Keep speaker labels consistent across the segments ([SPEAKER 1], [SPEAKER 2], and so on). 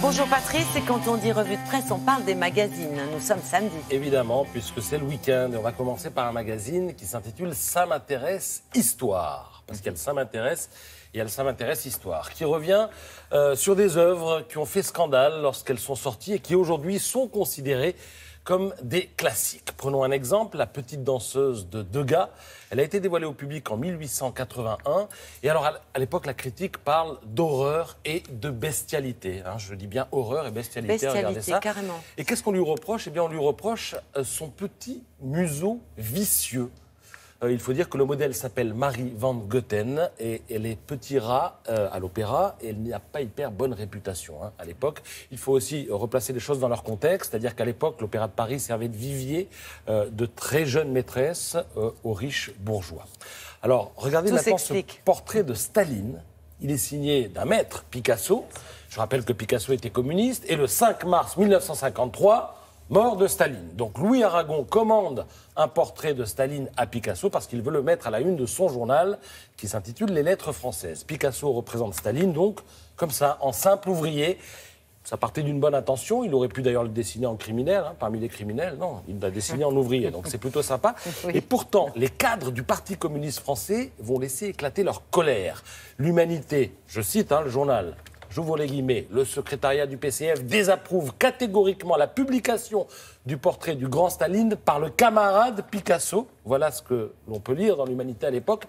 [SPEAKER 1] Bonjour Patrice, et quand on dit revue de presse, on parle des magazines. Nous sommes samedi.
[SPEAKER 2] Évidemment, puisque c'est le week-end. Et on va commencer par un magazine qui s'intitule « Ça m'intéresse Histoire ». Parce qu'il y a le « Ça m'intéresse » et il y a le « Ça m'intéresse Histoire », qui revient sur des œuvres qui ont fait scandale lorsqu'elles sont sorties et qui aujourd'hui sont considérées comme des classiques. Prenons un exemple, La petite danseuse de Degas. Elle a été dévoilée au public en 1881. Et alors, à l'époque, la critique parle d'horreur et de bestialité. Je dis bien horreur et bestialité, regardez ça.
[SPEAKER 1] Carrément.
[SPEAKER 2] Et qu'est-ce qu'on lui reproche? Eh bien, on lui reproche son petit museau vicieux. Il faut dire que le modèle s'appelle Marie van Goten et elle est petit rat à l'opéra et elle n'a pas hyper bonne réputation à l'époque. Il faut aussi replacer les choses dans leur contexte, c'est-à-dire qu'à l'époque, l'Opéra de Paris servait de vivier de très jeunes maîtresses aux riches bourgeois. Alors, regardez maintenant ce portrait de Staline. Il est signé d'un maître, Picasso. Je rappelle que Picasso était communiste et le 5 mars 1953... mort de Staline. Donc Louis Aragon commande un portrait de Staline à Picasso parce qu'il veut le mettre à la une de son journal qui s'intitule Les Lettres françaises. Picasso représente Staline donc comme ça, en simple ouvrier. Ça partait d'une bonne intention. Il aurait pu d'ailleurs le dessiner en criminel, parmi les criminels. Non, il l'a dessiné en ouvrier, donc c'est plutôt sympa. Oui. Et pourtant, les cadres du Parti communiste français vont laisser éclater leur colère. L'Humanité, je cite le journal, j'ouvre les guillemets, le secrétariat du PCF désapprouve catégoriquement la publication du portrait du grand Staline par le camarade Picasso. Voilà ce que l'on peut lire dans l'Humanité à l'époque.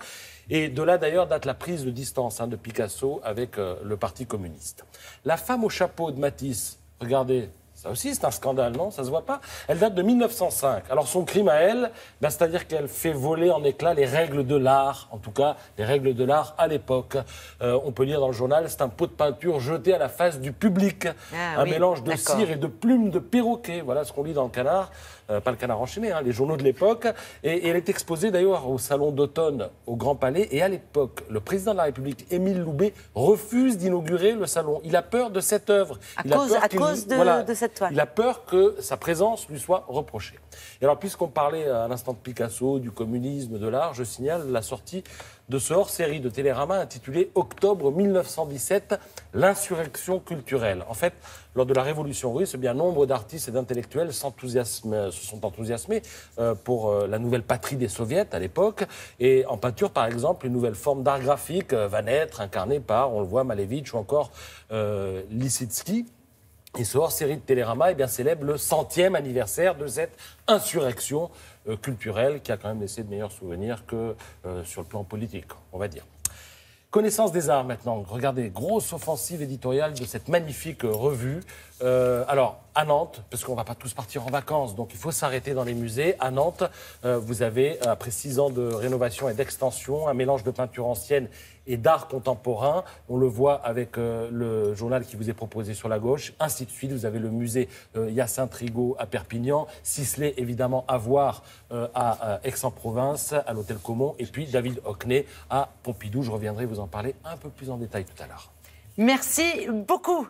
[SPEAKER 2] Et de là, d'ailleurs, date la prise de distance de Picasso avec le Parti communiste. La femme au chapeau de Matisse, regardez, ça aussi c'est un scandale, non? Ça se voit pas? Elle date de 1905. Alors son crime à elle, c'est-à-dire qu'elle fait voler en éclats les règles de l'art, en tout cas les règles de l'art à l'époque. On peut lire dans le journal, c'est un pot de peinture jeté à la face du public. Un mélange de cire et de plumes de perroquet. Voilà ce qu'on lit dans le Canard. Pas le Canard enchaîné, les journaux de l'époque. Et elle est exposée d'ailleurs au salon d'automne au Grand Palais. Et à l'époque, le président de la République, Émile Loubet, refuse d'inaugurer le salon. Il a peur de cette œuvre.
[SPEAKER 1] À cause de cette toile.
[SPEAKER 2] Il a peur que sa présence lui soit reprochée. Et alors, puisqu'on parlait à l'instant de Picasso, du communisme, de l'art, je signale la sortie de ce hors-série de Télérama intitulé « Octobre 1917, l'insurrection culturelle ». En fait, lors de la Révolution russe, bien nombre d'artistes et d'intellectuels se sont enthousiasmés pour la nouvelle patrie des soviets à l'époque. Et en peinture, par exemple, une nouvelle forme d'art graphique va naître, incarnée par, on le voit, Malevich ou encore Lissitsky. Et ce hors-série de Télérama célèbre le 100e anniversaire de cette insurrection culturelle qui a quand même laissé de meilleurs souvenirs que sur le plan politique, on va dire. Connaissance des arts maintenant. Regardez, grosse offensive éditoriale de cette magnifique revue. Alors, à Nantes, parce qu'on ne va pas tous partir en vacances, donc il faut s'arrêter dans les musées. À Nantes, vous avez, après 6 ans de rénovation et d'extension, un mélange de peinture ancienne et d'art contemporain. On le voit avec le journal qui vous est proposé sur la gauche. Ainsi de suite, vous avez le musée Hyacinthe Rigaud à Perpignan, Sisley, évidemment, à voir à Aix-en-Provence, à l'Hôtel Caumont, et puis David Hockney à Pompidou. Je reviendrai vous en parler un peu plus en détail tout à l'heure.
[SPEAKER 1] Merci beaucoup.